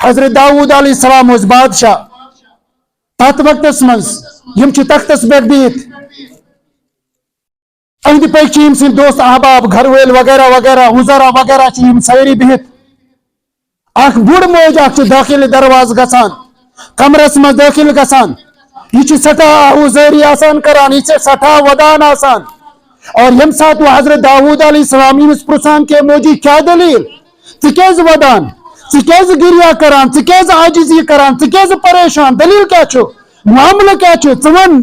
حضرت داؤد علیہ السلام اس بادشاہ تات وقت مز یم چھ تختس پہ بہت اند پک سن دوست احباب گھر ول وغیرہ وغیرہ وزرا وغیرہ ساری بہت اخ بوڑ موج اخ داخل درواز گسان کمرس مز داخل گسان یہ سٹھا آوزاری آسان کران یہ سٹھا ودان آسان اور یم سات وہ حضرت داؤد علیہ السلام یمس پرسان کے موجی کیا دلیل ثز ودان ثز گریا کران ثز عاجزی کران ثز پریشان دلیل کیا چھو معاملہ کیا چھو ون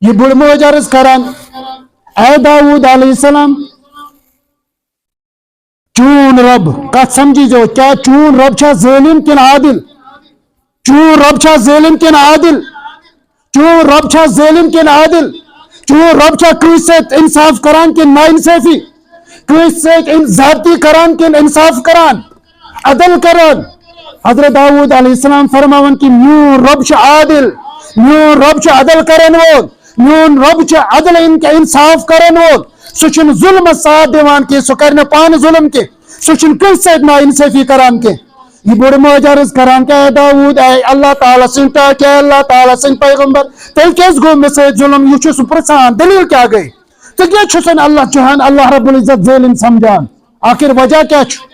یہ بڑ موج عرض کران اے داؤد علیہ السلام چون رب کت سمجھی جو کیا چون رب چھا ظالم کن عادل چون رب چھا ظالم کن عادل چون رب چھا ظالم کن عادل چون رب چھا کس سے انصاف کران کن نا انصافی کس سے زیادتی کران کن انصاف کران عدل کران حضرت داؤد علیہ السلام فرماون کہ میون رب چھا عادل میون رب چھا عدل کرن وول میون رب چھا عدل ان کے انصاف کرن وول سچن ظلم ساتھ دیوان کے سو کرنے پان ظلم کے سچن کس سے نا انصافی کران کے یہ بڑ موج عرض کران کہ اے داؤد اے اللہ تعالیٰ سن کہ اللہ تعالیٰ سن پیغمبر تیل کیس گو میں سے ظلم یہ چھو پرسان دلیل کیا گئی تو کیا چھو سن اللہ چوہان اللہ رب العزت ظالم سمجھان آخر وجہ کیا چھو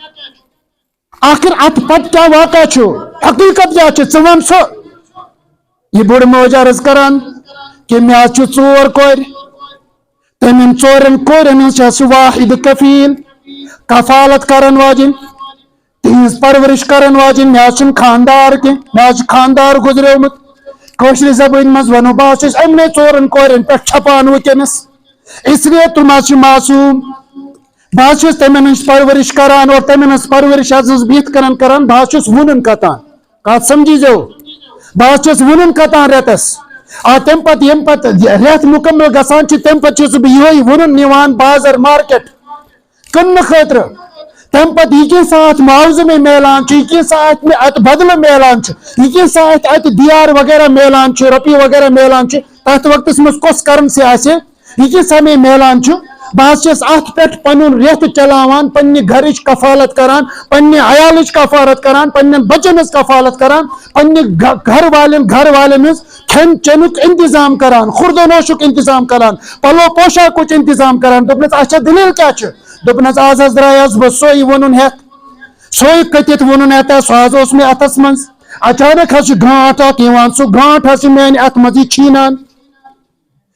آخر ات پت کیا واقع چھو حقیقت کیا چھو ثوان سو یہ بڑ موج عرض کران کہ میں چھو ژور کور تمن ژورن کورن ہز واحد کفیل کفالت کرن واجن تہذ پرورش کرن واجن میں خاندار کی میں خاندار گزریومت کوشر زبان مز ونو بہت امنے ژورن کورن پہ چھپان ونکس اس لیے تم معصوم بہت تمن ہز پرورش کران اور تمن ہز پرورش بہت کران بہت ونن کتان کت سمجھی جو بہت ونن کتان ریتس اور تم پتہ یم پتہ ریت مکمل گسان تم پتہ یہ ونن نیوان بازر مارکیٹ کن خاطر تم پتہ یہ ساتھ معاوضہ میں میلان یہ ساتھ میں ات بدل میلان یہ ساتھ ات دیار وغیرہ میلان رپی وغیرہ میلان تات وقت مز کس کرنسی آسے یہ سا میں میلان بہت ات پہ پن ریت چلاوان پنہ گھرچ کفالت کران پنہ عیالچ کفالت کران پنن بچن ہز کفالت کران پنہ گھر والن ہز کھین چنک انتظام کران خورد و نوشک انتظام کران پلو پوشاک انتظام کران دپنس اچھا دلیل کیا دپنس آز حض درایس بہ سوئی ونن ہیت سوئی کتت ونن ہیت سہ حض میں اتس من اچانک حض گانٹ اک سہ گانٹ حض میانہ ات مز چھینان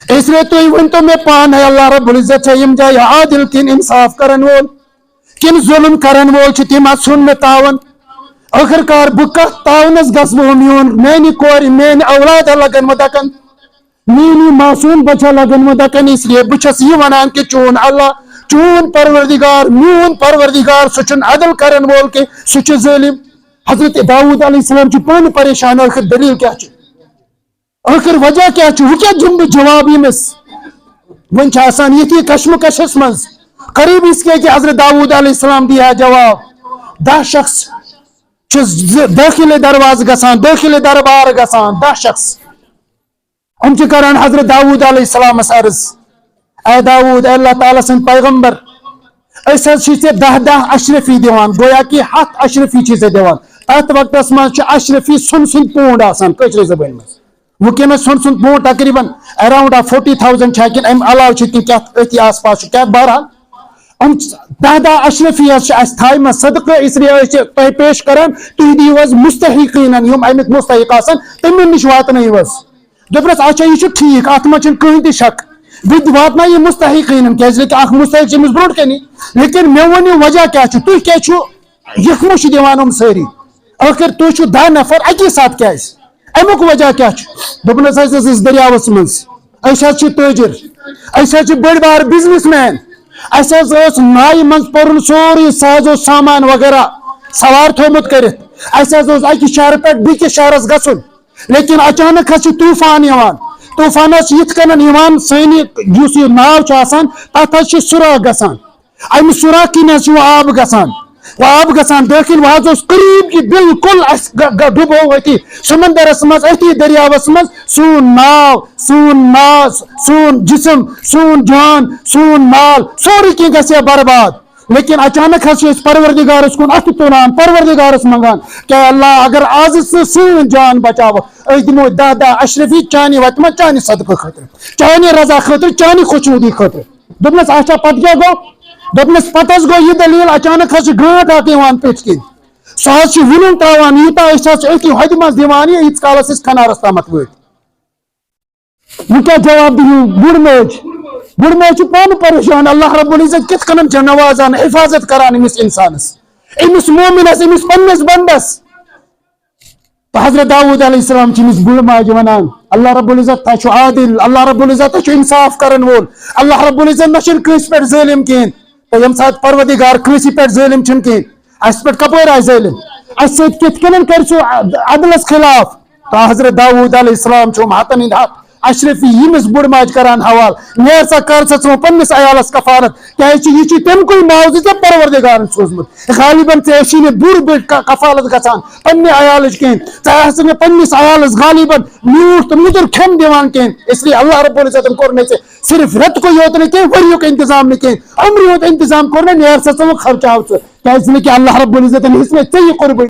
اس لیے تھی ون تو میں پان ہے اللہ رب العزت یم جائے عادل کن انصاف کرن وول کن ظلم کرن وول تم اتھن میں تعاون آخر کار بہ کت تعاونس گس بہ میون میانہ کور میانہ اولاد لگن و دکن میانی معصوم بچہ لگن و دکن اس لیے بچس یہ ونان کہ چون اللہ چون پروردگار میون پروردگار سہ عدل کرن وول کہ سہ ظالم حضرت داؤد علیہ السلام پان پریشان آخر دلیل کیا آخر وجہ کیا وہ کیا جنب جواب یمس ون یہ کشمکشس مز قریب اس کے کہ حضرت داؤد علیہ السلام دیا جواب 10 شخص داخل درواز گسان داخل دربار گسان 10 شخص ہم کران حضرت داؤد علیہ السلام عرض اے داؤد اے اللہ تعالیٰ سن پیغمبر اس 10 اشرفی دیوان گویا کہ 7 اشرفی چیزیں دیوان ات وقت مز اشرفی سن پونڈ آسان کشر زبان مز ونکس سن پونڈ تقریباً اراؤنڈ 40,000 کن ام علاوہ تی آس پاس کیا بہرحال ہم 10 اشرفی تھائم صدقہ اس لیے تہ پیش کران تھی دیو مستحقین یم امیک مستحق آسان تمن نش واتن دپنس اچھا یہ ٹھیک ات من کہیں تہ شک ود واتنا یہ مستحقین کیازِ اخ مستحق امس برونٹ کنی لیکن مے ونیو وجہ کیا تھی کیا یخمش دیوان ساری آخر تھی 10 نفر اکی ساتھ کیاز امیک وجہ کیا دپنس اس دریاوس مز تاجر اس بڑ بار بزنس مین اس نائ من پورن سوری ساز و سامان وغیرہ سوار تھومت کرت اس اکہ شہر پہ بیکس شہرس گھن لیکن اچانک طوفان طوفانس یت کن سانی اس ناو تک سوراخ گسان امہ سوراخ کن آب گسان آب گسان داخل وہ قریب کی بالکل ڈبو اتی سمندرس مز اتی دریاوس مز سون ناو سون ماز سون جسم سون جان سون مال سوری کی گھے برباد لیکن اچانک پروردگارس کن ات تران پروردگارس منگان کہ اللہ اگر آز سن جان بچاو اس دمو 10 اشرفی چانی وت میں چانی صدقہ خاطر چانی رضا خاطر چانی خوشنودی خاطر دپنس اچھا پتہ کیا گو دپنس پتہ گو یہ دلیل اچانک گانٹ اکھ پٹ کن سہ ون تران یوتہ اتھی حد مز دان یت کالس کھنارس تامت وت یہ کیا جواب دیو بڑ میج پان پریشان اللہ رب العزت کت کنن نوازان حفاظت کران امس انسانس امس مومنس امس پنس بندس تو حضرت داؤد علیہ السلام چمس بڑ ماج ونان اللہ رب العزت تہ عادل اللہ رب العزت تہ انصاف کرن وول اللہ رب العزت نہ کس پہ ظالم کہین تو یم سات پروردگار کسی پہ ظالم چھ کہین اس پہ کپور آ ظالم اس سۭتۍ کت کنن کر سو عدلس خلاف تو حضرت داؤد علیہ السلام چھم ہاتن ہند ہاتھ اشرفی یمس بڑ ماج کران حوال نیر سا کر سا ثو پنس عیالس کفالت یہ تمکے معاوضہ ژے پروردگارن سوزمت غالباً ژے بڑ کفالت گژھان پنہ عیالچ کہین ژے نے پنس عیالس غالباً میوٹھ تو مدر کھین دِوان کہین اس لیے اللہ رب العزت کور نے صرف رت کو یوت نہ کہین وریک انتظام نہ کہین عمر یوت انتظام کور نیر سا ژٕ خرچاو ژٕ کہ اللہ رب العزت ہیٚژ مےٚ ژےٚ یہِ قربٲنی